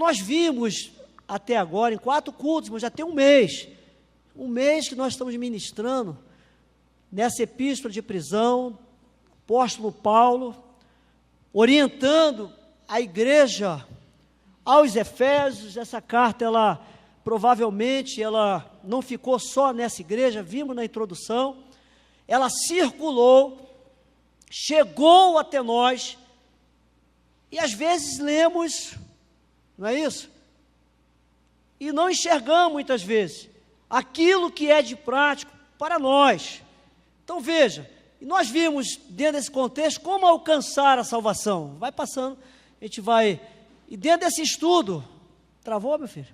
nós vimos até agora, em 4 cultos, mas já tem um mês que nós estamos ministrando nessa epístola de prisão, apóstolo Paulo, orientando a igreja aos Efésios. Essa carta, ela provavelmente, ela não ficou só nessa igreja, vimos na introdução, ela circulou, chegou até nós, e às vezes lemos, não é isso? E não enxergamos muitas vezes aquilo que é de prático para nós. Então veja, nós vimos dentro desse contexto como alcançar a salvação. Vai passando, a gente vai, e dentro desse estudo, travou, meu filho?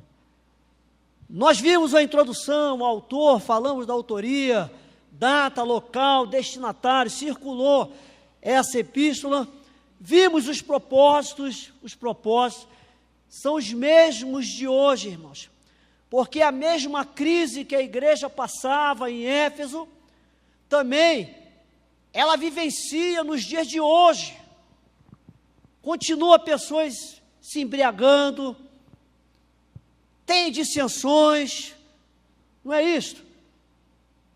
Nós vimos a introdução, o autor, falamos da autoria, data, local, destinatário, circulou essa epístola, vimos os propósitos são os mesmos de hoje, irmãos, porque a mesma crise que a igreja passava em Éfeso, também, ela vivencia nos dias de hoje, continua pessoas se embriagando, tem dissensões, não é isto?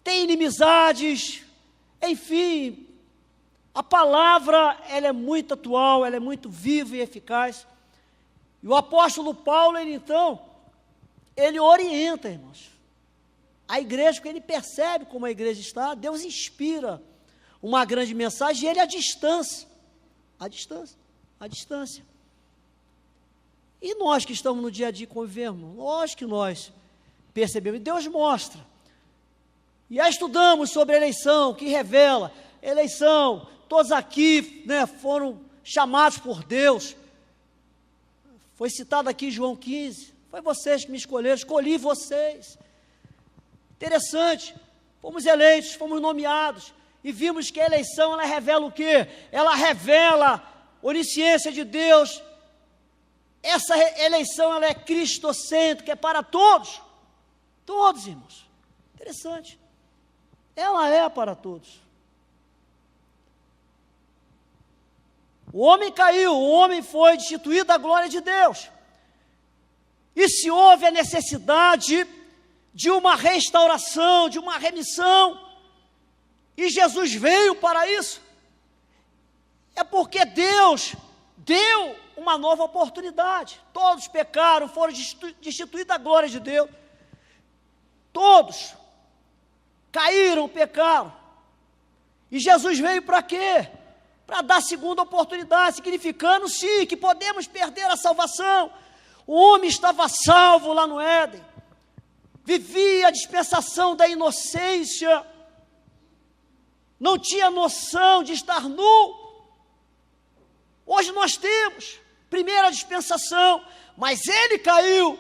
Tem inimizades, enfim, a palavra, ela é muito atual, ela é muito viva e eficaz, e o apóstolo Paulo, ele orienta, irmãos, a igreja, porque ele percebe como a igreja está, Deus inspira uma grande mensagem, e ele à distância, e nós que estamos no dia a dia convivendo, lógico que nós percebemos, e Deus mostra, e já estudamos sobre a eleição, que revela, eleição, todos aqui, foram chamados por Deus, foi citado aqui em João 15, foi vocês que me escolheram, escolhi vocês, interessante, fomos eleitos, fomos nomeados, e vimos que a eleição, ela revela o quê? Ela revela a onisciência de Deus. Essa eleição, ela é cristocêntrica, é para todos, irmãos, interessante, ela é para todos. O homem caiu, o homem foi destituído da glória de Deus, e se houve a necessidade de uma restauração, de uma remissão, e Jesus veio para isso, é porque Deus deu uma nova oportunidade. Todos pecaram, foram destituídos da glória de Deus, todos caíram, pecaram, e Jesus veio para quê? Para dar segunda oportunidade, significando sim, que podemos perder a salvação. O homem estava salvo lá no Éden, vivia a dispensação da inocência, não tinha noção de estar nu. Hoje nós temos primeira dispensação, mas ele caiu,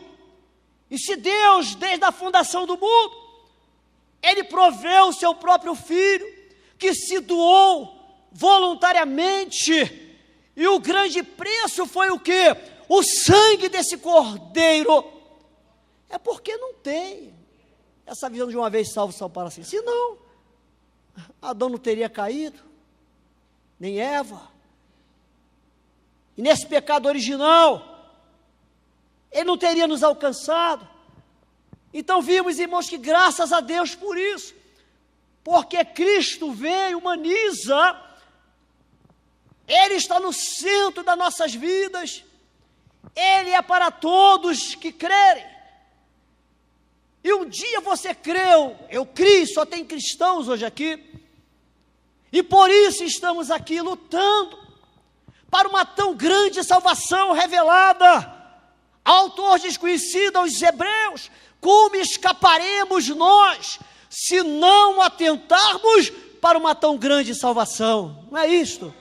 e se Deus, desde a fundação do mundo, ele proveu o seu próprio Filho, que se doou voluntariamente, e o grande preço foi o quê? O sangue desse cordeiro, é porque não tem essa visão de uma vez salvo, salvo para sempre, senão, Adão não teria caído, nem Eva, e nesse pecado original, ele não teria nos alcançado. Então vimos, irmãos, que graças a Deus por isso, porque Cristo veio, humaniza, Ele está no centro das nossas vidas, Ele é para todos que crerem, e um dia você creu, eu criei, só tem cristãos hoje aqui, e por isso estamos aqui lutando, para uma tão grande salvação revelada, autor desconhecido aos hebreus. Como escaparemos nós, se não atentarmos para uma tão grande salvação? Não é isto?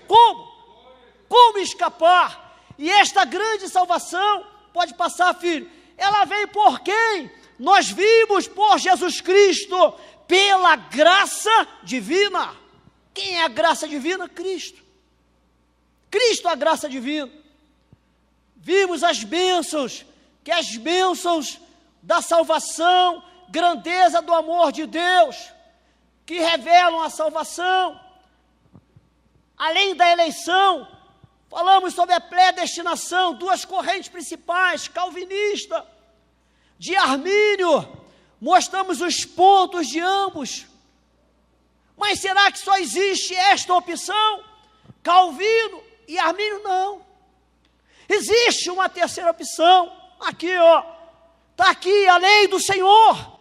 Como escapar? E esta grande salvação, pode passar, filho, ela veio por quem? Nós vimos por Jesus Cristo, pela graça divina. Quem é a graça divina? Cristo. Cristo é a graça divina. Vimos as bênçãos, que as bênçãos da salvação, grandeza do amor de Deus, que revelam a salvação, além da eleição, Falamos sobre a predestinação, duas correntes principais, calvinista, de Armínio, mostramos os pontos de ambos. Mas será que só existe esta opção? Calvino e Armínio não. Existe uma terceira opção, aqui está aqui a lei do Senhor,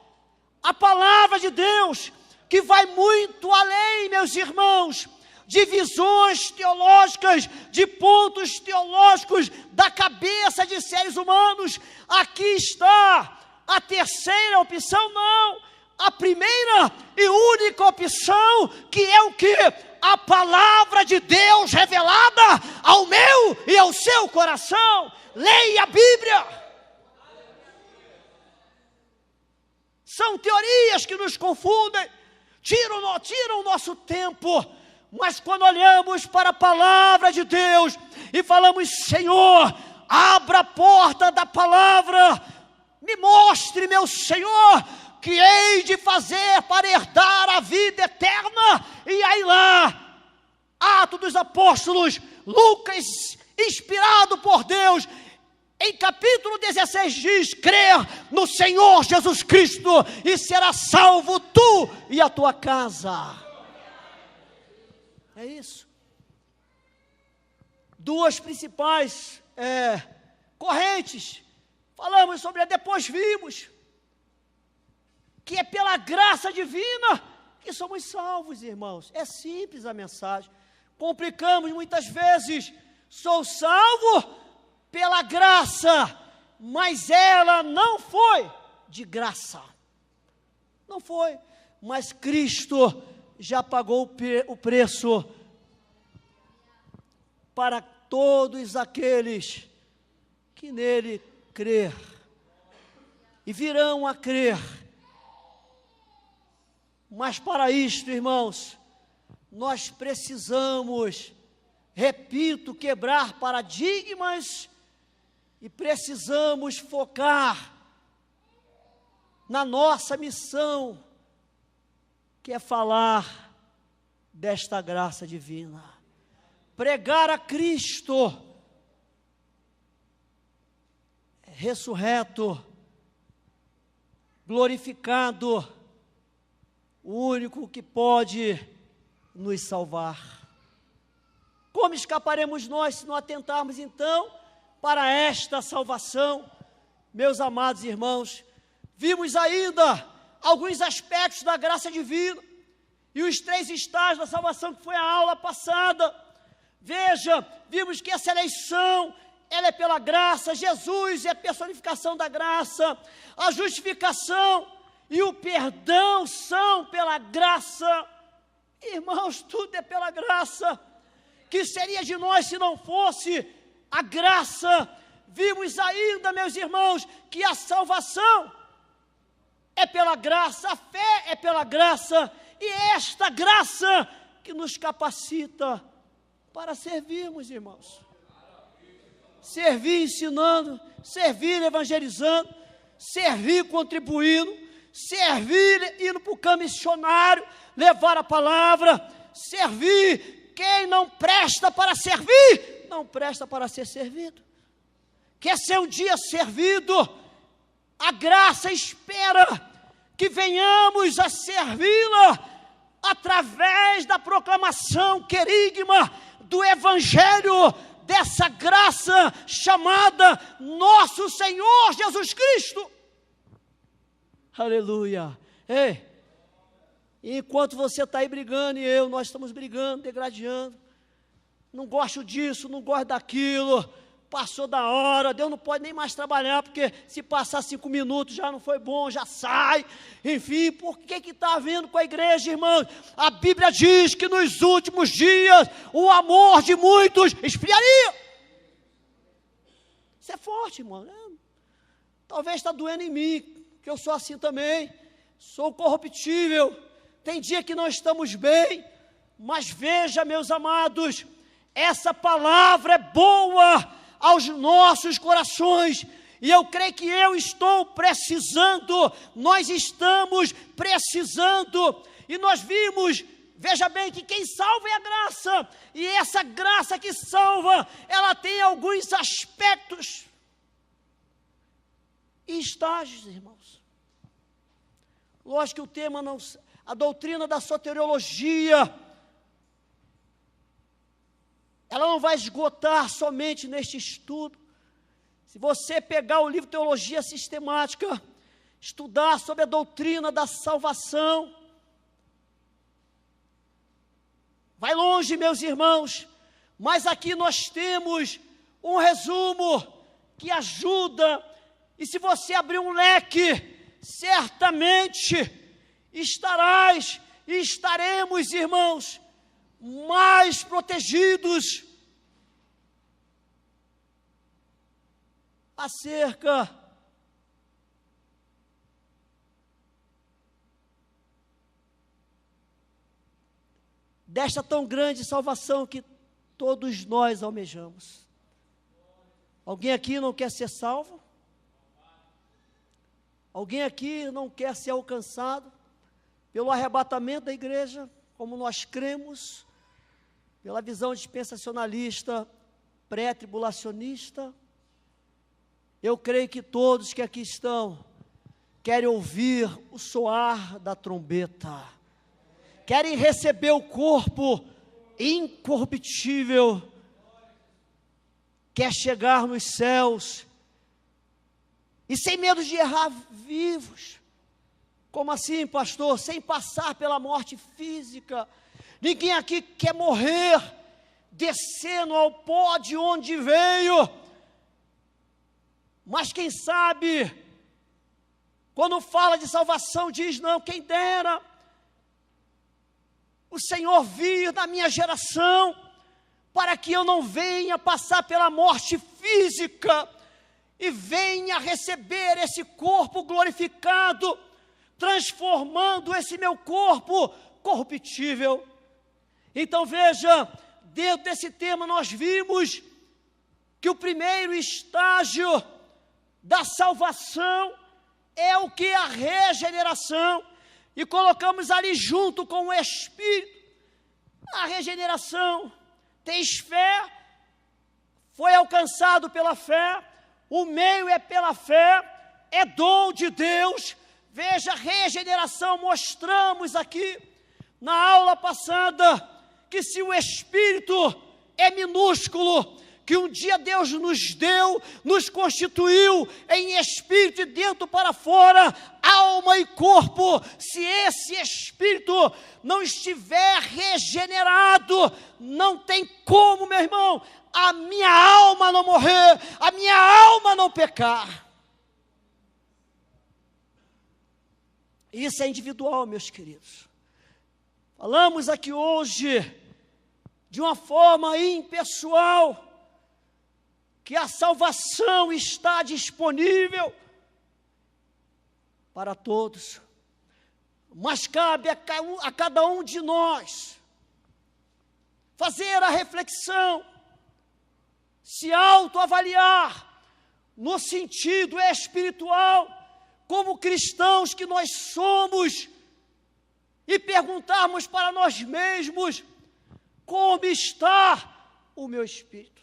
a palavra de Deus, que vai muito além, meus irmãos, de visões teológicas, de pontos teológicos da cabeça de seres humanos. Aqui está a terceira opção, não, a primeira e única opção, que é o quê? A palavra de Deus revelada ao meu e ao seu coração. Leia a Bíblia. São teorias que nos confundem, tiram o nosso tempo. Mas quando olhamos para a palavra de Deus e falamos: Senhor, abra a porta da palavra, me mostre, meu Senhor, que hei de fazer para herdar a vida eterna. E aí lá, Atos dos Apóstolos, Lucas, inspirado por Deus, em capítulo 16 diz: crer no Senhor Jesus Cristo e será salvo tu e a tua casa. É isso. Duas principais correntes. Falamos sobre ela, depois vimos que é pela graça divina que somos salvos, irmãos. É simples a mensagem. Complicamos muitas vezes. Sou salvo pela graça, mas ela não foi de graça. Não foi. Mas Cristo já pagou o preço para todos aqueles que nele crer e virão a crer. Mas para isto, irmãos, nós precisamos, repito, quebrar paradigmas e precisamos focar na nossa missão, que é falar desta graça divina, pregar a Cristo ressurreto, glorificado, o único que pode nos salvar. Como escaparemos nós se não atentarmos então para esta salvação? Meus amados irmãos, vimos ainda alguns aspectos da graça divina e os 3 estágios da salvação, que foi a aula passada. Veja, vimos que essa eleição, ela é pela graça, Jesus é a personificação da graça, a justificação e o perdão são pela graça. Irmãos, tudo é pela graça. Que seria de nós se não fosse a graça? Vimos ainda, meus irmãos, que a salvação é pela graça, a fé é pela graça, e é esta graça que nos capacita para servirmos, irmãos. Servir ensinando, servir evangelizando, servir contribuindo, servir indo para o campo missionário, levar a palavra, servir. Quem não presta para servir, não presta para ser servido. Quer ser um dia servido? A graça espera que venhamos a servi-la através da proclamação querigma do Evangelho, dessa graça chamada Nosso Senhor Jesus Cristo. Aleluia. Ei, enquanto você está aí brigando e nós estamos brigando, degradando, não gosto disso, não gosto daquilo, passou da hora, Deus não pode nem mais trabalhar, porque se passar 5 minutos já não foi bom, já sai. Enfim, por que está havendo com a igreja, irmãos? A Bíblia diz que nos últimos dias o amor de muitos esfriaria. Isso é forte, irmão. Talvez está doendo em mim, que eu sou assim também, sou corruptível. Tem dia que não estamos bem, mas veja, meus amados, essa palavra é boa aos nossos corações, e eu creio que eu estou precisando, nós estamos precisando, e nós vimos veja bem que quem salva é a graça, e essa graça que salva, ela tem alguns aspectos e estágios, irmãos. Lógico que o tema não, a doutrina da soteriologia, ela não vai esgotar somente neste estudo. Se você pegar o livro Teologia Sistemática, estudar sobre a doutrina da salvação, vai longe, meus irmãos, mas aqui nós temos um resumo que ajuda, e se você abrir um leque, certamente estaremos, irmãos, mais protegidos acerca desta tão grande salvação que todos nós almejamos. Alguém aqui não quer ser salvo? Alguém aqui não quer ser alcançado pelo arrebatamento da igreja, como nós cremos, pela visão dispensacionalista, pré-tribulacionista? Eu creio que todos que aqui estão querem ouvir o soar da trombeta, querem receber o corpo incorruptível, quer chegar nos céus, e sem medo de errar, vivos. Como assim, pastor? Sem passar pela morte física. Ninguém aqui quer morrer descendo ao pó de onde veio. Mas quem sabe, quando fala de salvação, diz: não, quem dera o Senhor vir na minha geração, para que eu não venha passar pela morte física, e venha receber esse corpo glorificado, transformando esse meu corpo corruptível. Então veja, dentro desse tema nós vimos que o primeiro estágio da salvação é o que? A regeneração, e colocamos ali junto com o Espírito, a regeneração. Tens fé, foi alcançado pela fé, o meio é pela fé, é dom de Deus. Veja, regeneração, mostramos aqui na aula passada, que se o Espírito é minúsculo, que um dia Deus nos deu, nos constituiu em espírito e dentro para fora, alma e corpo, se esse espírito não estiver regenerado, não tem como, meu irmão, a minha alma não morrer, a minha alma não pecar. Isso é individual, meus queridos. Falamos aqui hoje de uma forma impessoal, que a salvação está disponível para todos, mas cabe a cada um de nós fazer a reflexão, se autoavaliar no sentido espiritual, como cristãos que nós somos, e perguntarmos para nós mesmos: como está o meu espírito?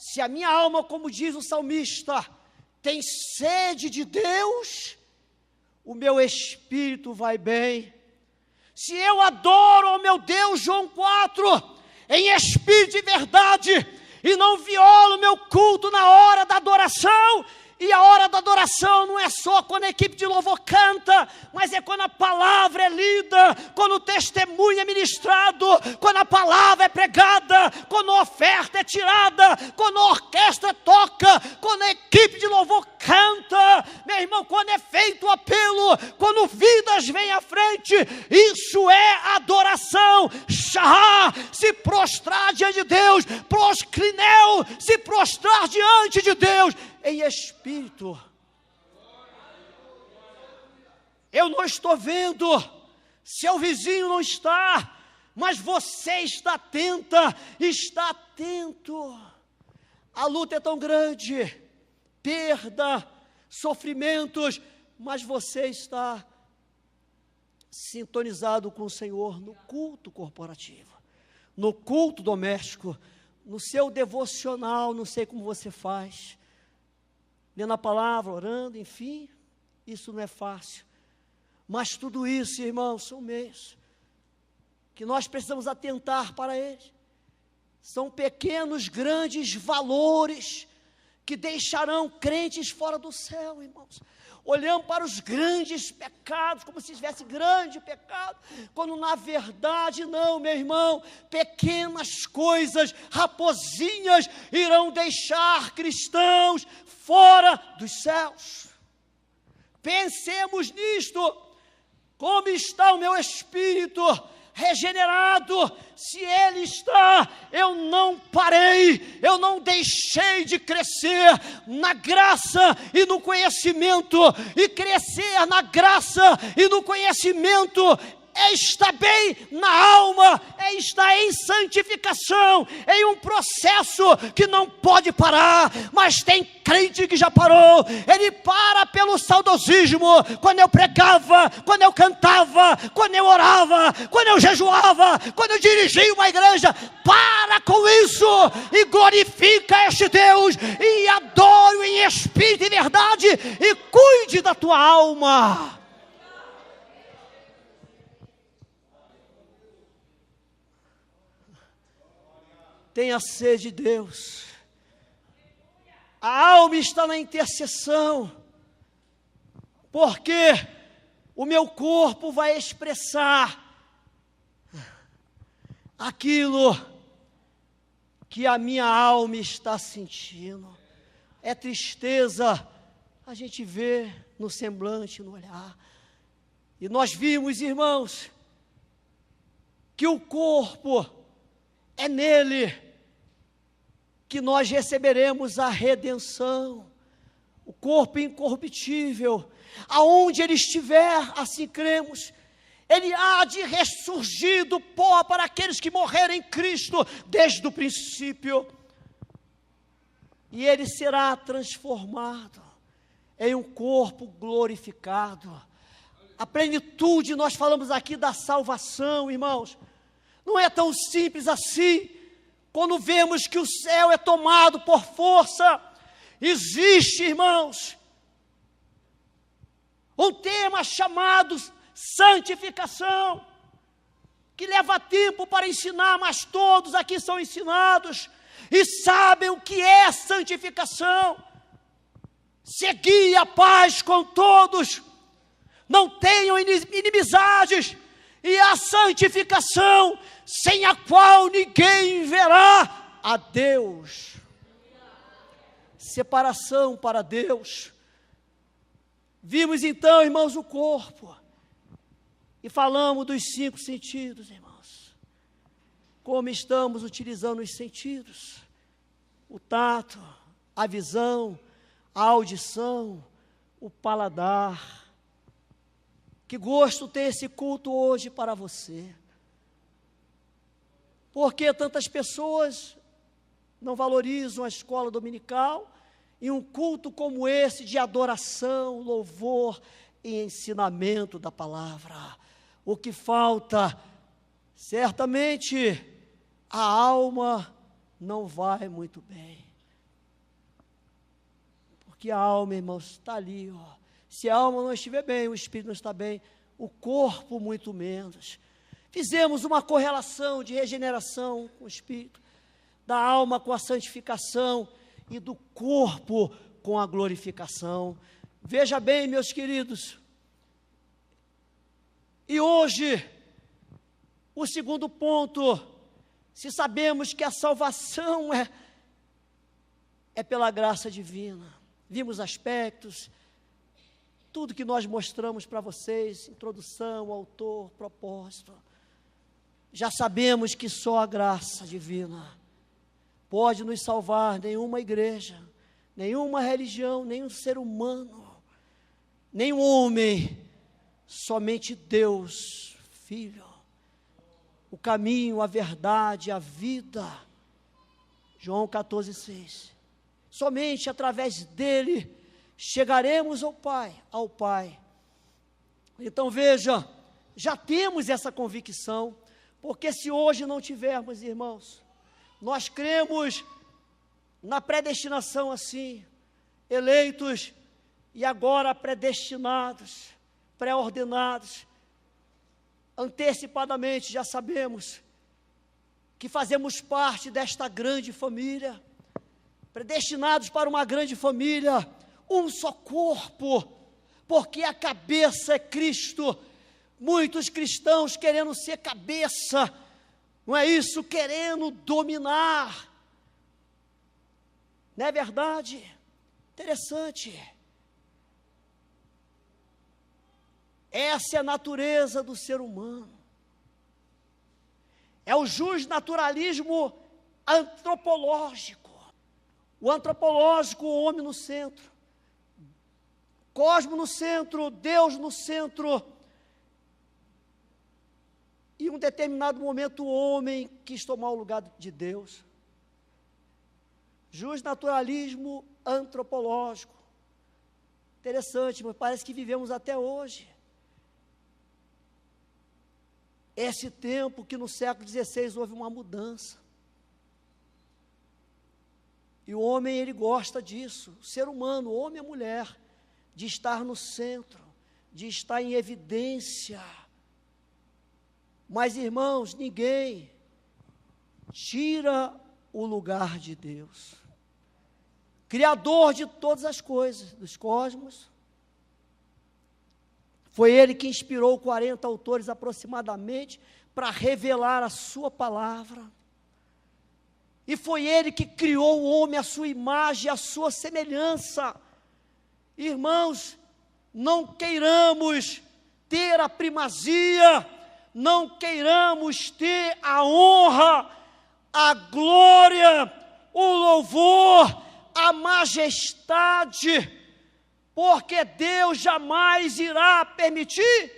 Se a minha alma, como diz o salmista, tem sede de Deus, o meu espírito vai bem. Se eu adoro ao meu Deus, João 4, em espírito e verdade, e não violo o meu culto na hora da adoração. E a hora da adoração não é só quando a equipe de louvor canta, mas é quando a palavra é lida, quando o testemunho é ministrado, quando a palavra é pregada, quando a oferta é tirada, quando a orquestra toca, quando a equipe de louvor canta, meu irmão, quando é feito o apelo, quando vidas vêm à frente, isso é adoração. Shahá, se prostrar diante de Deus, proscrineu, se prostrar diante de Deus, em espírito. Eu não estou vendo, seu vizinho não está, mas você está atenta, está atento. A luta é tão grande, perda, sofrimentos, mas você está sintonizado com o Senhor no culto corporativo, no culto doméstico, no seu devocional, não sei como você faz, lendo a palavra, orando, enfim, isso não é fácil. Mas tudo isso, irmãos, são meios que nós precisamos atentar para eles. São pequenos, grandes valores que deixarão crentes fora do céu, irmãos. Olhamos para os grandes pecados, como se tivesse grande pecado, quando na verdade não, meu irmão, pequenas coisas, raposinhas, irão deixar cristãos fora dos céus. Pensemos nisto. Como está o meu espírito regenerado? Se ele está, eu não parei, eu não deixei de crescer na graça e no conhecimento, e crescer na graça e no conhecimento é estar bem na alma, é estar em santificação, em um processo que não pode parar. Mas tem crente que já parou. Ele para pelo saudosismo, quando eu pregava, quando eu cantava, quando eu orava, quando eu jejuava, quando eu dirigia uma igreja. Para com isso e glorifica este Deus, e adore-o em espírito e verdade, e cuide da tua alma. Tenha sede de Deus. A alma está na intercessão, porque o meu corpo vai expressar aquilo que a minha alma está sentindo. É tristeza, a gente vê no semblante, no olhar. E nós vimos, irmãos, que o corpo, é nele que nós receberemos a redenção, o corpo incorruptível. Aonde ele estiver, assim cremos, ele há de ressurgir do pó para aqueles que morreram em Cristo desde o princípio, e ele será transformado em um corpo glorificado. A plenitude, nós falamos aqui da salvação, irmãos, não é tão simples assim. Quando vemos que o céu é tomado por força, existe, irmãos, um tema chamado santificação, que leva tempo para ensinar, mas todos aqui são ensinados e sabem o que é santificação. Segui a paz com todos, não tenham inimizades, e a santificação, sem a qual ninguém verá a Deus. Separação para Deus. Vimos então, irmãos, o corpo, e falamos dos 5 sentidos, irmãos. Como estamos utilizando os sentidos: o tato, a visão, a audição, o paladar. Que gosto tem esse culto hoje para você? Por que tantas pessoas não valorizam a escola dominical e um culto como esse de adoração, louvor e ensinamento da palavra? O que falta, certamente, a alma não vai muito bem. Porque a alma, irmãos, está ali, ó. Se a alma não estiver bem, o espírito não está bem, o corpo muito menos. Fizemos uma correlação de regeneração com o espírito, da alma com a santificação e do corpo com a glorificação. Veja bem, meus queridos, e hoje, o segundo ponto, se sabemos que a salvação é pela graça divina, vimos aspectos, tudo que nós mostramos para vocês, introdução, autor, propósito. Já sabemos que só a graça divina pode nos salvar. Nenhuma igreja, nenhuma religião, nenhum ser humano, nenhum homem, somente Deus, Filho, o caminho, a verdade, a vida. João 14,6. Somente através dele chegaremos ao Pai. Então veja, já temos essa convicção, porque se hoje não tivermos, irmãos, nós cremos na predestinação assim, eleitos e agora predestinados, pré-ordenados, antecipadamente já sabemos que fazemos parte desta grande família, predestinados para uma grande família, um só corpo, porque a cabeça é Cristo. Muitos cristãos querendo ser cabeça, não é isso? Querendo dominar, não é verdade? Interessante. Essa é a natureza do ser humano. É o justnaturalismo antropológico. O antropológico, o homem no centro, cosmo no centro, Deus no centro. E em um determinado momento o homem quis tomar o lugar de Deus. Justnaturalismo antropológico. Interessante, mas parece que vivemos até hoje. Esse tempo que no século XVI houve uma mudança. E o homem, ele gosta disso. O ser humano, o homem e a mulher, de estar no centro, de estar em evidência. Mas, irmãos, ninguém tira o lugar de Deus. Criador de todas as coisas, dos cosmos. Foi Ele que inspirou 40 autores aproximadamente para revelar a sua palavra. E foi Ele que criou o homem à sua imagem, à sua semelhança. Irmãos, não queiramos ter a primazia, não queiramos ter a honra, a glória, o louvor, a majestade, porque Deus jamais irá permitir,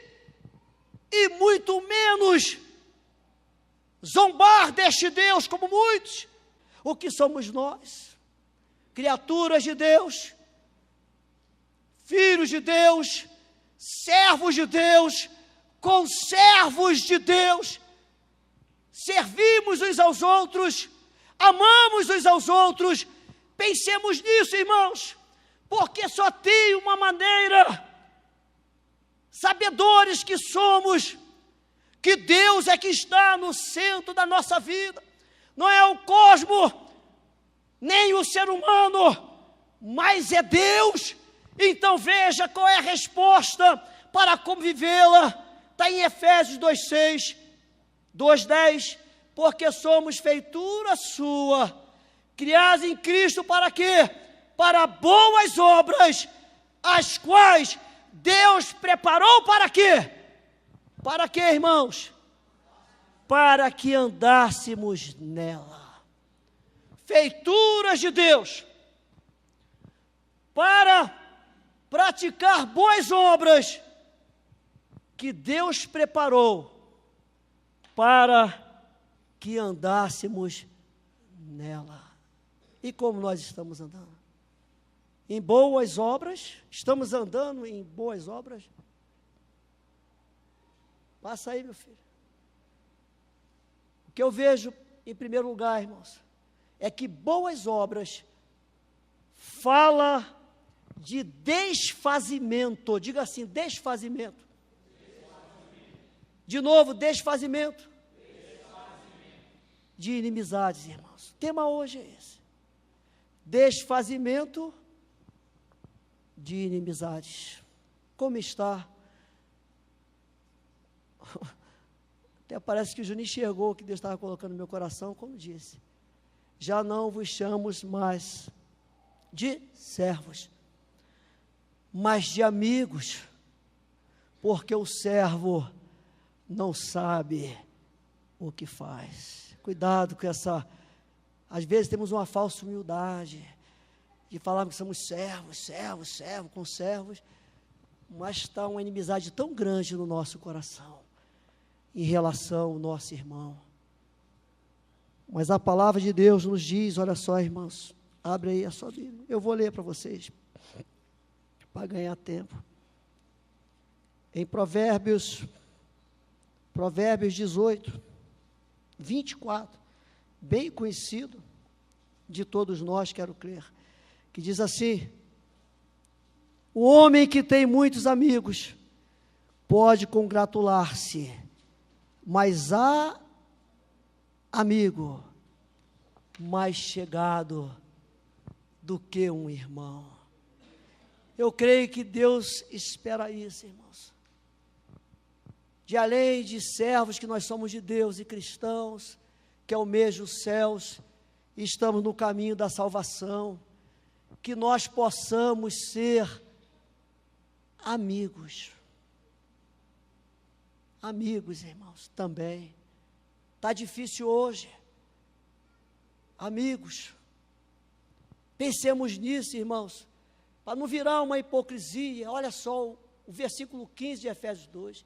e muito menos zombar deste Deus como muitos. O que somos nós? Criaturas de Deus, filhos de Deus, servos de Deus, conservos de Deus, servimos uns aos outros, amamos uns aos outros. Pensemos nisso, irmãos, porque só tem uma maneira, sabedores que somos, que Deus é que está no centro da nossa vida, não é o cosmos, nem o ser humano, mas é Deus. Então veja qual é a resposta para convivê-la. Está em Efésios 2:6, 2:10, porque somos feitura sua, criados em Cristo para quê? Para boas obras, as quais Deus preparou para quê? Para quê, irmãos? Para que andássemos nela. Feituras de Deus, para praticar boas obras que Deus preparou para que andássemos nela. E como nós estamos andando? Em boas obras? Estamos andando em boas obras? Passa aí, meu filho. O que eu vejo, em primeiro lugar, irmãos, é que boas obras fala de desfazimento. Diga assim, desfazimento. De novo, desfazimento. De inimizades, irmãos. O tema hoje é esse. Desfazimento de inimizades. Como está? Até parece que o Juninho enxergou o que Deus estava colocando no meu coração, como disse. Já não vos chamamos mais de servos, mas de amigos, porque o servo não sabe o que faz. Cuidado com essa, às vezes temos uma falsa humildade, de falarmos que somos servos, conservos, mas está uma inimizade tão grande no nosso coração, em relação ao nosso irmão. Mas a palavra de Deus nos diz, olha só, irmãos, abre aí a sua Bíblia, eu vou ler para vocês, para ganhar tempo. Em Provérbios, Provérbios 18, 24, bem conhecido de todos nós, quero crer, que diz assim: o homem que tem muitos amigos pode congratular-se, mas há amigo mais chegado do que um irmão. Eu creio que Deus espera isso, irmãos. De além de servos que nós somos de Deus e cristãos, que almejam os céus, e estamos no caminho da salvação, que nós possamos ser amigos. Amigos, irmãos, também. Está difícil hoje. Amigos. Pensemos nisso, irmãos, para não virar uma hipocrisia. Olha só o versículo 15 de Efésios 2.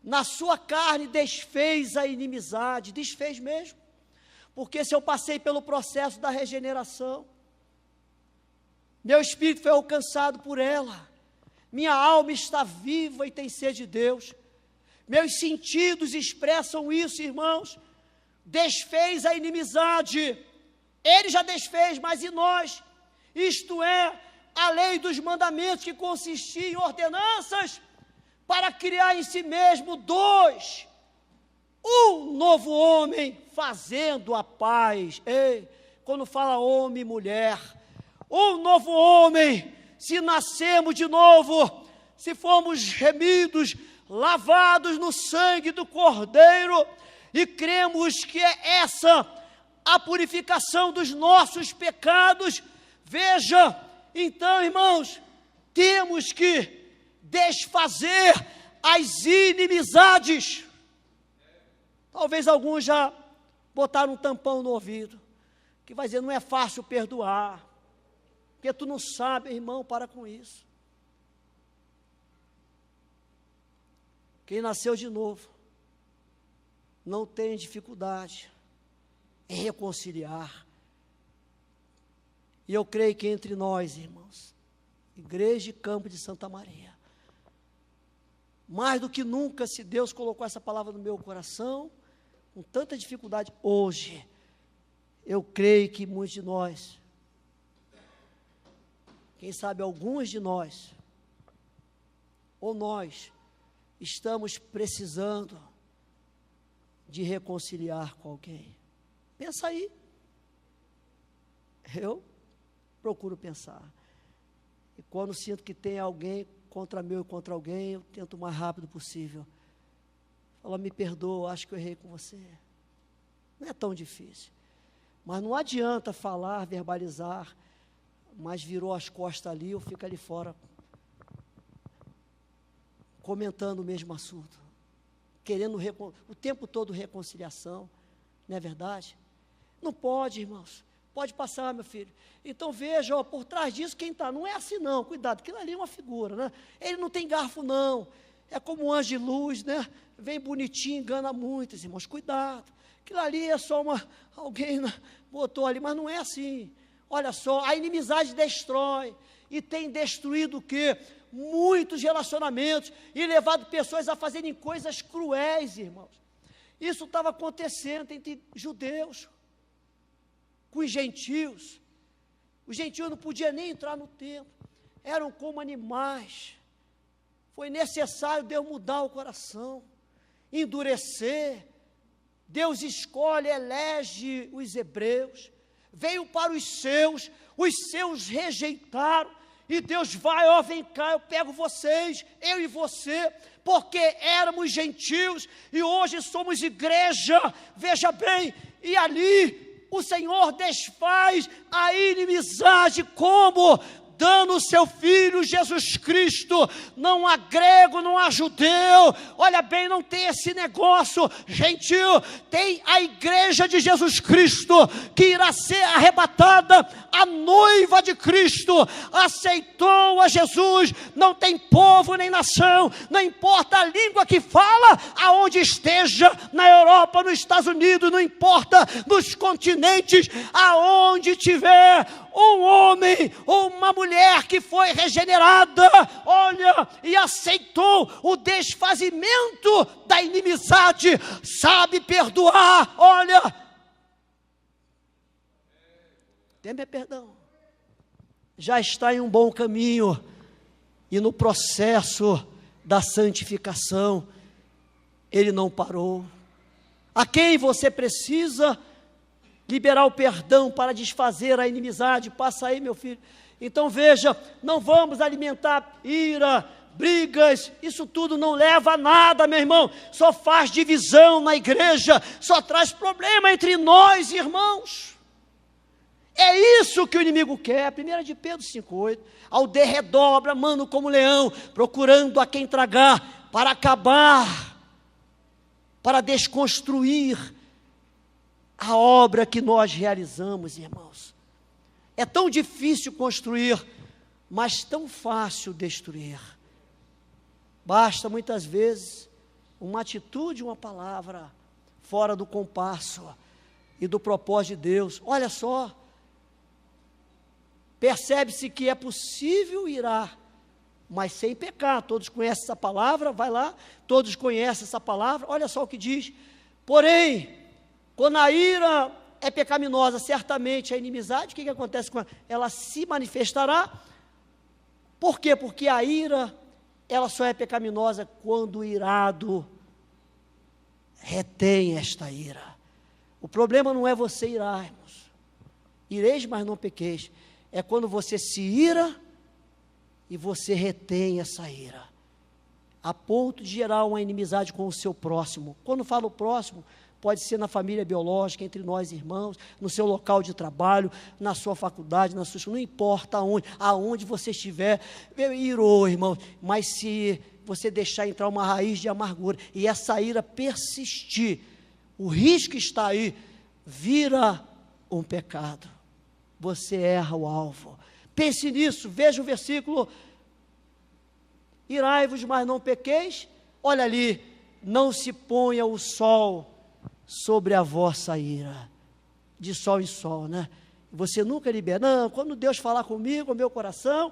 Na sua carne desfez a inimizade, desfez mesmo, porque se eu passei pelo processo da regeneração, meu espírito foi alcançado por ela, minha alma está viva e tem sede de Deus, meus sentidos expressam isso, irmãos. Desfez a inimizade, ele já desfez, mas e nós? Isto é, a lei dos mandamentos, que consistia em ordenanças, para criar em si mesmo um novo homem, fazendo a paz. Ei, quando fala homem e mulher, um novo homem, se nascemos de novo, se formos remidos, lavados no sangue do Cordeiro, e cremos que é essa a purificação dos nossos pecados, veja, então, irmãos, temos que desfazer as inimizades. Talvez alguns já botaram um tampão no ouvido, que vai dizer, não é fácil perdoar, porque tu não sabe, irmão, para com isso. Quem nasceu de novo, não tem dificuldade em reconciliar. E eu creio que entre nós, irmãos, Igreja e Campo de Santa Maria, mais do que nunca, se Deus colocou essa palavra no meu coração, com tanta dificuldade, hoje, eu creio que muitos de nós, quem sabe alguns de nós, ou nós, estamos precisando de reconciliar com alguém. Pensa aí. Eu procuro pensar. E quando sinto que tem alguém contra mim ou contra alguém, eu tento o mais rápido possível. Fala, me perdoa, acho que eu errei com você. Não é tão difícil. Mas não adianta falar, verbalizar, mas virou as costas ali ou fica ali fora, comentando o mesmo assunto, querendo o tempo todo reconciliação, não é verdade? Não pode, irmãos. Pode passar, meu filho. Então veja, ó, por trás disso quem está, não é assim não, cuidado, aquilo ali é uma figura, né? Ele não tem garfo não, é como um anjo de luz, né? Vem bonitinho, engana muitos, irmãos, cuidado. Aquilo ali é só alguém botou ali, mas não é assim. Olha só, a inimizade destrói, e tem destruído o quê? Muitos relacionamentos, e levado pessoas a fazerem coisas cruéis, irmãos. Isso estava acontecendo entre judeus, com os gentios. Os gentios não podiam nem entrar no templo, eram como animais. Foi necessário Deus mudar o coração, endurecer. Deus escolhe, elege os hebreus, veio para os seus rejeitaram, e Deus vai, ó, vem cá, eu pego vocês, eu e você, porque éramos gentios, e hoje somos igreja, veja bem, e ali o Senhor desfaz a inimizade, como? Dando o seu Filho Jesus Cristo, não há grego, não há judeu, olha bem, não tem esse negócio, gentil, tem a igreja de Jesus Cristo, que irá ser arrebatada, a noiva de Cristo, aceitou a Jesus, não tem povo nem nação, não importa a língua que fala, aonde esteja, na Europa, nos Estados Unidos, não importa, nos continentes, aonde tiver, um homem ou uma mulher que foi regenerada, olha, e aceitou o desfazimento da inimizade, sabe perdoar, olha, teme perdão, já está em um bom caminho, e no processo da santificação, ele não parou. A quem você precisa liberar o perdão para desfazer a inimizade? Passa aí, meu filho. Então veja, não vamos alimentar ira, brigas, isso tudo não leva a nada, meu irmão, só faz divisão na igreja, só traz problema entre nós, irmãos. É isso que o inimigo quer. 1 de Pedro 5,8, ao derredor, bramando como leão, procurando a quem tragar, para acabar, para desconstruir a obra que nós realizamos, irmãos. É tão difícil construir, mas tão fácil destruir. Basta muitas vezes uma atitude, uma palavra fora do compasso e do propósito de Deus. Olha só, percebe-se que é possível irar, mas sem pecar. Todos conhecem essa palavra, vai lá, todos conhecem essa palavra, olha só o que diz. Porém, quando a ira é pecaminosa, certamente a inimizade, o que acontece com ela? Ela se manifestará. Por quê? Porque a ira, ela só é pecaminosa quando o irado retém esta ira. O problema não é você irar, irmãos. Ireis, mas não pequeis. É quando você se ira e você retém essa ira, a ponto de gerar uma inimizade com o seu próximo. Quando falo próximo, pode ser na família biológica, entre nós irmãos, no seu local de trabalho, na sua faculdade, na sua escola, não importa aonde você estiver, irou, irmão, mas se você deixar entrar uma raiz de amargura, e essa ira persistir, o risco está aí, vira um pecado. Você erra o alvo. Pense nisso, veja o versículo, irai-vos, mas não pequeis. Olha ali, não se ponha o sol sobre a vossa ira, de sol em sol, né? Você nunca libera. Não, quando Deus falar comigo, o meu coração,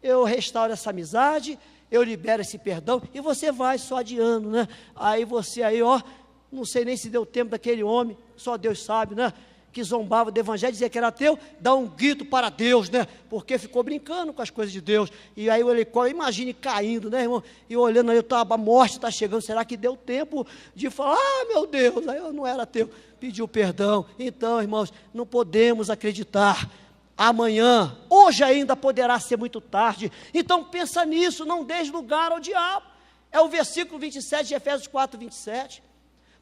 eu restauro essa amizade, eu libero esse perdão, e você vai só adiando, né? Aí você ó, não sei nem se deu tempo daquele homem, só Deus sabe, né? Que zombava do evangelho, dizia que era ateu, dá um grito para Deus, né? Porque ficou brincando com as coisas de Deus. E aí o helicóptero, imagine caindo, né, irmão? E olhando aí, a morte está chegando, será que deu tempo de falar, meu Deus, aí eu não era ateu, pediu perdão. Então, irmãos, não podemos acreditar. Amanhã, hoje ainda poderá ser muito tarde. Então pensa nisso, não dês lugar ao diabo. É o versículo 27 de Efésios 4, 27.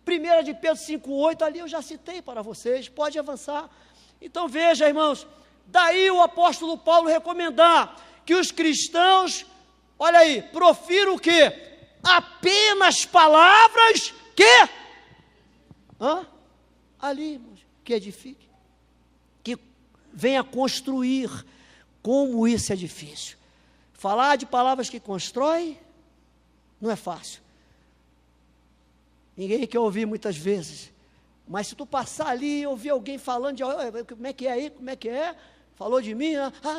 1 de Pedro 5,8, ali eu já citei para vocês, pode avançar. Então veja, irmãos, daí o apóstolo Paulo recomendar que os cristãos, olha aí, profiram o quê? Apenas palavras que, ali, irmãos, que edifique, que venha construir. Como isso é difícil. Falar de palavras que constroem, não é fácil. Ninguém quer ouvir muitas vezes, mas se tu passar ali e ouvir alguém falando de como é que é aí, como é que é, falou de mim,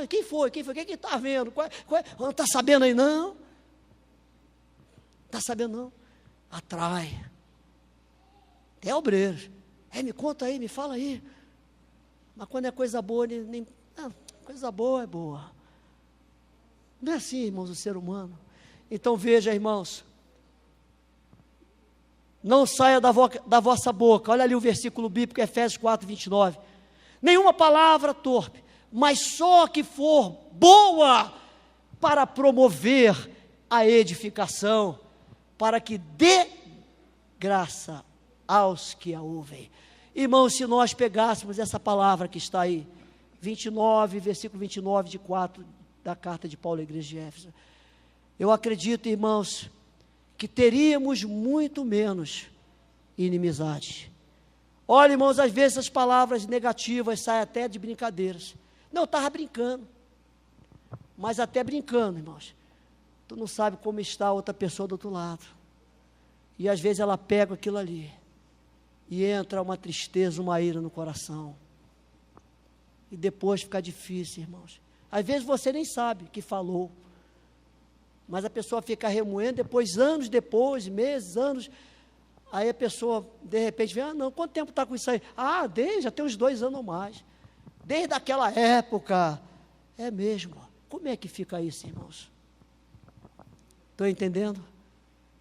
quem foi, quem está vendo, não está sabendo aí não, está sabendo não, atrai, é obreiro, me conta aí, me fala aí, mas quando é coisa boa, coisa boa é boa, não é assim, irmãos, o ser humano. Então veja, irmãos, não saia da vossa boca, olha ali o versículo bíblico, Efésios 4, 29, nenhuma palavra torpe, mas só que for boa para promover a edificação, para que dê graça aos que a ouvem. Irmãos, se nós pegássemos essa palavra que está aí, 29, versículo 29 de 4, da carta de Paulo à igreja de Éfeso, eu acredito, irmãos, que teríamos muito menos inimizade. Olha, irmãos, às vezes as palavras negativas saem até de brincadeiras. Não, eu estava brincando, mas até brincando, irmãos, tu não sabe como está a outra pessoa do outro lado, e às vezes ela pega aquilo ali, e entra uma tristeza, uma ira no coração. E depois fica difícil, irmãos. Às vezes você nem sabe que falou, mas a pessoa fica remoendo, depois, anos depois, meses, anos, aí a pessoa, de repente, vem, não, quanto tempo está com isso aí? Já tem uns 2 anos ou mais. Desde aquela época. É mesmo. Como é que fica isso, irmãos? Estão entendendo?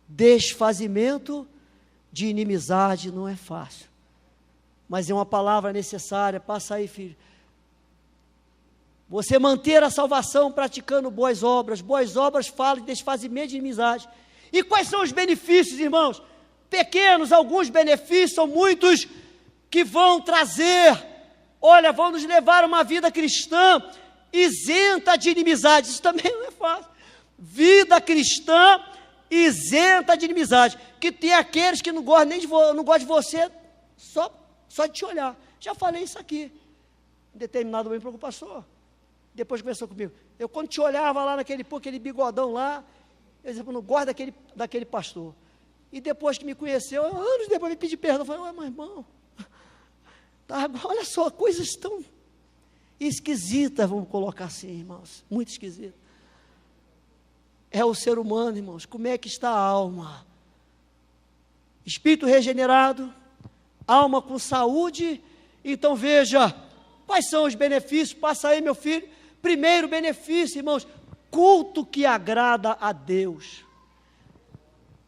Desfazimento de inimizade não é fácil, mas é uma palavra necessária. Passa aí, filho. Você manter a salvação praticando boas obras falam de desfazimento de inimizade. E quais são os benefícios, irmãos? Pequenos, alguns benefícios, são muitos, que vão trazer, vão nos levar a uma vida cristã isenta de inimizade. Isso também não é fácil. Vida cristã isenta de inimizade, que tem aqueles que não gostam nem de você, só de te olhar. Já falei isso aqui, em determinado momento para o pastor, depois conversou comigo. Eu, quando te olhava lá aquele bigodão lá, eu dizia, não gosto daquele pastor. E depois que me conheceu, anos depois me pedi perdão, eu falei, mas irmão, olha só, coisas tão esquisitas, vamos colocar assim, irmãos, muito esquisitas. É o ser humano, irmãos. Como é que está a alma? Espírito regenerado, alma com saúde. Então veja, quais são os benefícios? Passa aí, meu filho. Primeiro benefício, irmãos, culto que agrada a Deus.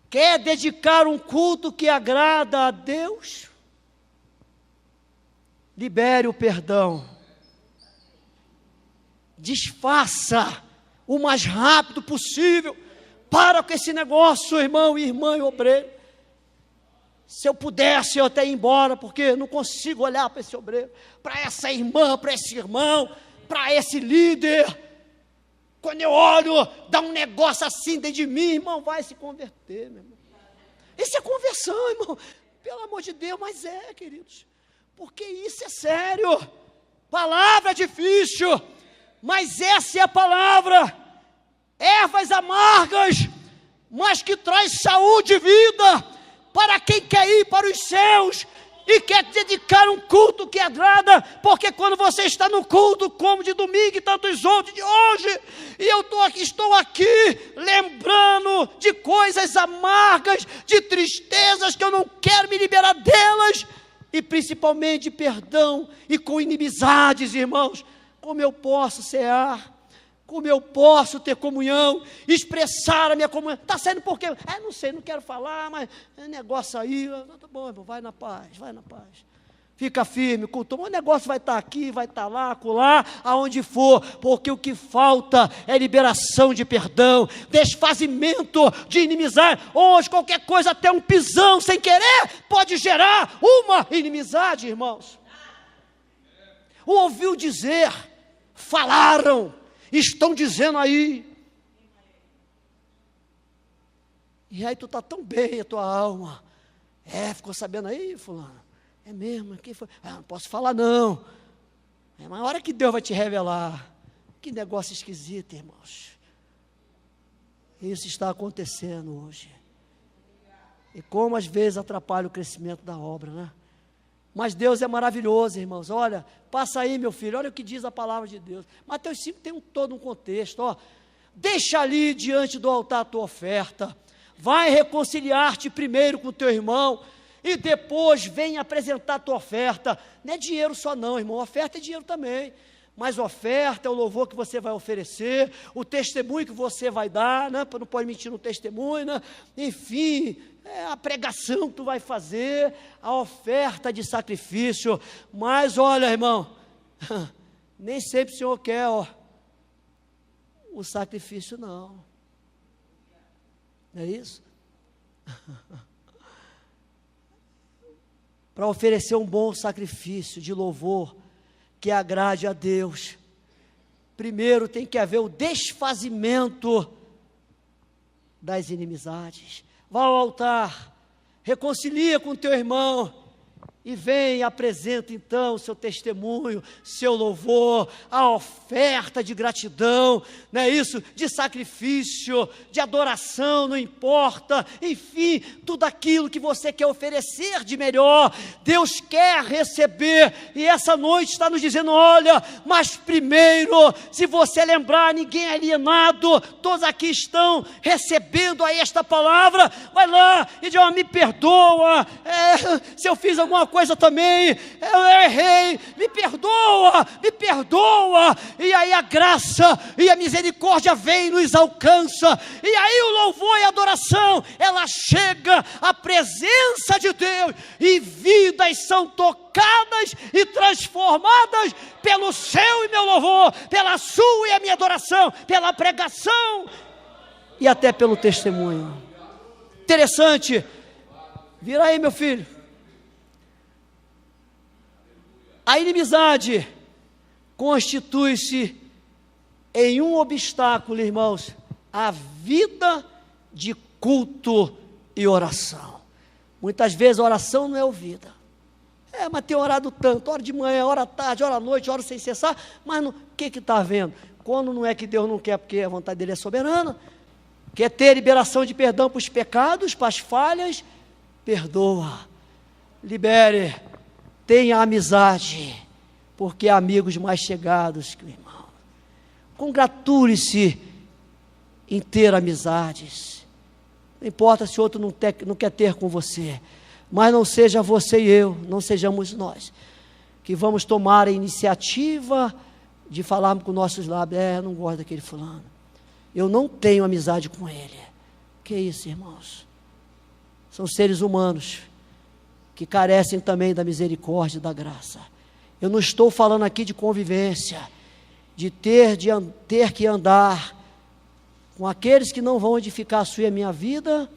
Quer dedicar um culto que agrada a Deus? Libere o perdão. Desfaça o mais rápido possível. Para com esse negócio, irmão e irmã e obreiro. Se eu pudesse, eu até ir embora, porque não consigo olhar para esse obreiro, para essa irmã, para esse irmão, para esse líder. Quando eu olho, dá um negócio assim dentro de mim, irmão, vai se converter, meu irmão. Isso é conversão, irmão. Pelo amor de Deus, mas queridos, porque isso é sério. Palavra difícil, mas essa é a palavra. Ervas amargas, mas que traz saúde e vida para quem quer ir para os céus e quer dedicar um culto que agrada, porque quando você está no culto, como de domingo e tantos outros de hoje, e eu estou aqui lembrando de coisas amargas, de tristezas que eu não quero me liberar delas, e principalmente de perdão e com inimizades, irmãos. Como eu posso cear? Como eu posso ter comunhão, expressar a minha comunhão? Está saindo por quê? Não sei, não quero falar, mas é negócio aí. Tá bom, irmão, vai na paz. Fica firme, cultua. O negócio vai estar aqui, vai estar lá, acolá, aonde for, porque o que falta é liberação de perdão, desfazimento de inimizade. Hoje, qualquer coisa, até um pisão sem querer, pode gerar uma inimizade, irmãos. Ouviu dizer, falaram, estão dizendo aí. E aí tu está tão bem, a tua alma. Ficou sabendo aí, fulano? É mesmo? Quem foi? Não posso falar não. Mas a hora que Deus vai te revelar. Que negócio esquisito, irmãos. Isso está acontecendo hoje. E como às vezes atrapalha o crescimento da obra, né? Mas Deus é maravilhoso, irmãos. Olha, passa aí, meu filho, olha o que diz a palavra de Deus. Mateus 5 tem todo um contexto, Deixa ali diante do altar a tua oferta. Vai reconciliar-te primeiro com o teu irmão e depois vem apresentar a tua oferta. Não é dinheiro só não, irmão. Oferta é dinheiro também. Mas oferta é o louvor que você vai oferecer, o testemunho que você vai dar, né? Não pode mentir no testemunho, né? Enfim, a pregação que tu vai fazer, a oferta de sacrifício. Mas olha, irmão, nem sempre o Senhor quer o sacrifício não. Não é isso? Para oferecer um bom sacrifício de louvor, que agrade a Deus, primeiro tem que haver o desfazimento das inimizades. Vá ao altar, reconcilia com teu irmão, E vem e apresenta então o seu testemunho, seu louvor, a oferta de gratidão, não é isso? De sacrifício, de adoração, não importa, enfim, tudo aquilo que você quer oferecer de melhor, Deus quer receber, e essa noite está nos dizendo, olha, mas primeiro, se você lembrar, ninguém é alienado, todos aqui estão recebendo aí esta palavra, vai lá e diz, me perdoa, se eu fiz alguma coisa também, eu errei, me perdoa, e aí a graça e a misericórdia vem e nos alcança, e aí o louvor e a adoração, ela chega à presença de Deus, e vidas são tocadas e transformadas pelo seu e meu louvor, pela sua e a minha adoração, pela pregação, e até pelo testemunho. Interessante, vira aí meu filho. A inimizade constitui-se em um obstáculo, irmãos, à vida de culto e oração. Muitas vezes a oração não é ouvida. Mas tem orado tanto, ora de manhã, ora à tarde, ora à noite, ora sem cessar, mas o que está havendo? Quando não é que Deus não quer, porque a vontade dele é soberana, quer ter liberação de perdão para os pecados, para as falhas, perdoa, libere, tenha amizade, porque há amigos mais chegados que o irmão. Congratule-se em ter amizades. Não importa se o outro não quer ter com você, mas não seja você e eu, não sejamos nós, que vamos tomar a iniciativa de falarmos com nossos lábios, eu não gosto daquele fulano, eu não tenho amizade com ele. Que isso, irmãos? São seres humanos, que carecem também da misericórdia e da graça. Eu não estou falando aqui de convivência, de ter que andar com aqueles que não vão edificar a sua e a minha vida,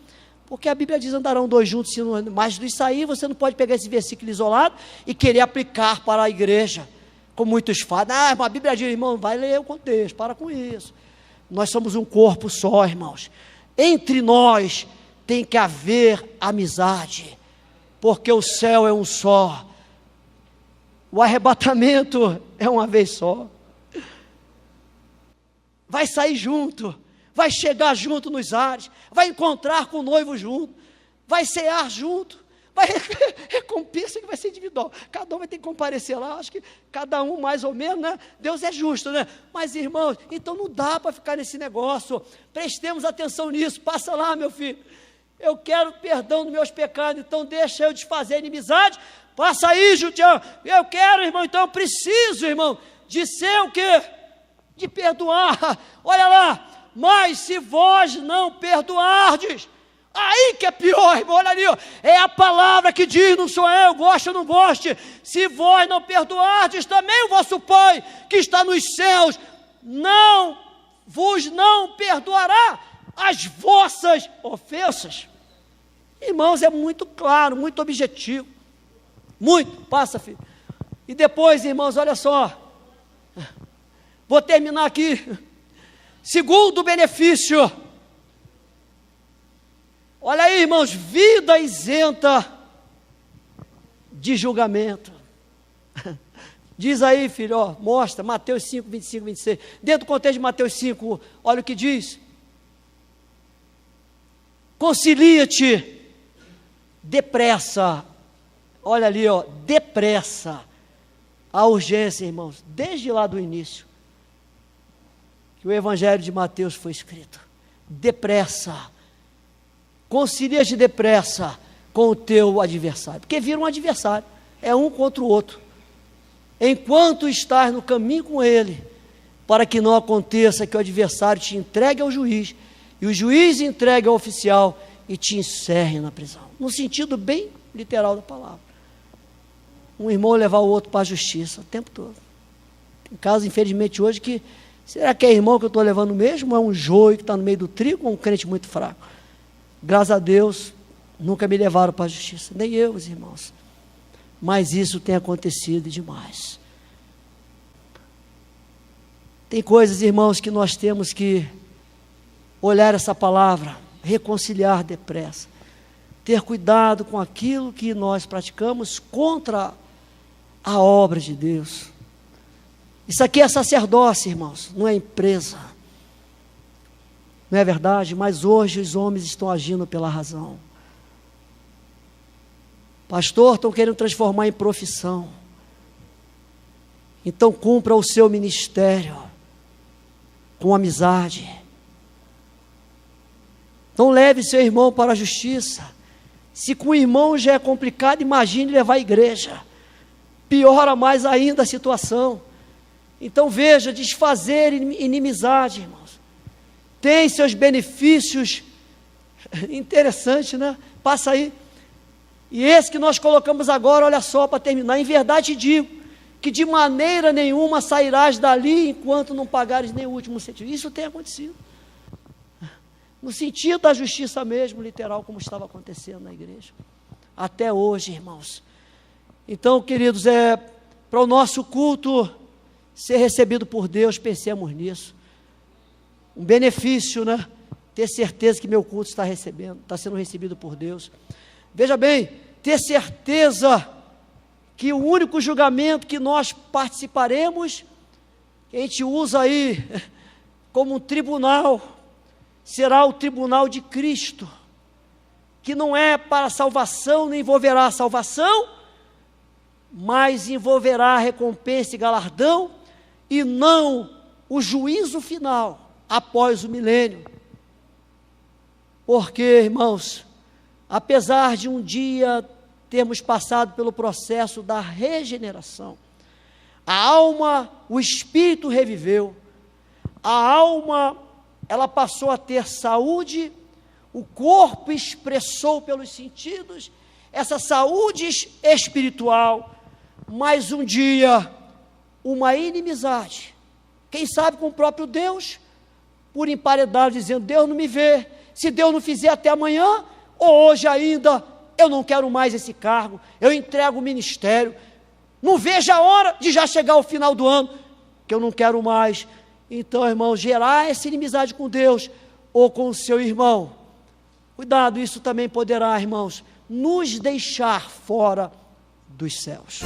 porque a Bíblia diz, andarão dois juntos, mas disso aí você não pode pegar esse versículo isolado e querer aplicar para a igreja, como muitos falam, mas a Bíblia diz, irmão, vai ler o contexto, para com isso. Nós somos um corpo só, irmãos. Entre nós tem que haver amizade, porque o céu é um só, o arrebatamento é uma vez só, vai sair junto, vai chegar junto nos ares, vai encontrar com o noivo junto, vai cear junto, vai recompensa que vai ser individual, cada um vai ter que comparecer lá, acho que cada um mais ou menos, né? Deus é justo, né? Mas irmãos, então não dá para ficar nesse negócio, prestemos atenção nisso, passa lá meu filho, eu quero perdão dos meus pecados, então deixa eu desfazer a inimizade, passa aí, judião, eu quero, irmão, então eu preciso, irmão, de ser o quê? De perdoar, olha lá, mas se vós não perdoardes, aí que é pior, irmão, olha ali, ó, é a palavra que diz, não sou eu, goste ou não goste, se vós não perdoardes, também o vosso Pai, que está nos céus, não perdoará as vossas ofensas. Irmãos, é muito claro, muito objetivo, muito, passa filho, e depois irmãos, olha só, vou terminar aqui, segundo benefício, olha aí irmãos, vida isenta de julgamento, diz aí filho, ó, mostra, Mateus 5, 25, 26, dentro do contexto de Mateus 5, olha o que diz, concilia-te depressa, olha ali, ó, depressa, a urgência, irmãos, desde lá do início, que o Evangelho de Mateus foi escrito, depressa, concilia-te depressa com o teu adversário, porque vira um adversário, é um contra o outro, enquanto estás no caminho com ele, para que não aconteça que o adversário te entregue ao juiz, e o juiz entregue ao oficial, e te encerre na prisão, no sentido bem literal da palavra, um irmão levar o outro para a justiça, o tempo todo, tem casos infelizmente hoje que, será que é irmão que eu estou levando mesmo, ou é um joio que está no meio do trigo, ou um crente muito fraco? Graças a Deus, nunca me levaram para a justiça, nem eu, os irmãos, mas isso tem acontecido demais. Tem coisas, irmãos, que nós temos que olhar essa palavra, reconciliar depressa. ter cuidado com aquilo que nós praticamos contra a obra de Deus. Isso aqui é sacerdócio, irmãos, não é empresa. Não é verdade? Mas hoje os homens estão agindo pela razão. Pastor, estão querendo transformar em profissão. Então cumpra o seu ministério com amizade. Não leve seu irmão para a justiça. Se com o irmão já é complicado, imagine levar a igreja. Piora mais ainda a situação. Então veja, desfazer inimizade, irmãos, tem seus benefícios. Interessante, né? Passa aí. E esse que nós colocamos agora, olha só, para terminar: em verdade te digo, que de maneira nenhuma sairás dali, enquanto não pagares nem o último centavo. Isso tem acontecido, no sentido da justiça mesmo, literal, como estava acontecendo na igreja, até hoje, irmãos. Então, queridos, para o nosso culto ser recebido por Deus, pensemos nisso. Um benefício, né? Ter certeza que meu culto está sendo recebido por Deus. Veja bem, ter certeza que o único julgamento que nós participaremos, que a gente usa aí como um tribunal, será o tribunal de Cristo, que não é para salvação, nem envolverá a salvação, mas envolverá a recompensa e galardão, e não o juízo final, após o milênio. Porque, irmãos, apesar de um dia termos passado pelo processo da regeneração, a alma, o espírito reviveu, a alma, ela passou a ter saúde, o corpo expressou pelos sentidos essa saúde espiritual, mas um dia, uma inimizade, quem sabe com o próprio Deus, por emparedado, dizendo: Deus não me vê, se Deus não fizer até amanhã, ou hoje ainda, eu não quero mais esse cargo, eu entrego o ministério, não vejo a hora de já chegar ao final do ano, que eu não quero mais. Então, irmão, gerar essa inimizade com Deus, ou com o seu irmão, cuidado, isso também poderá, irmãos, nos deixar fora dos céus.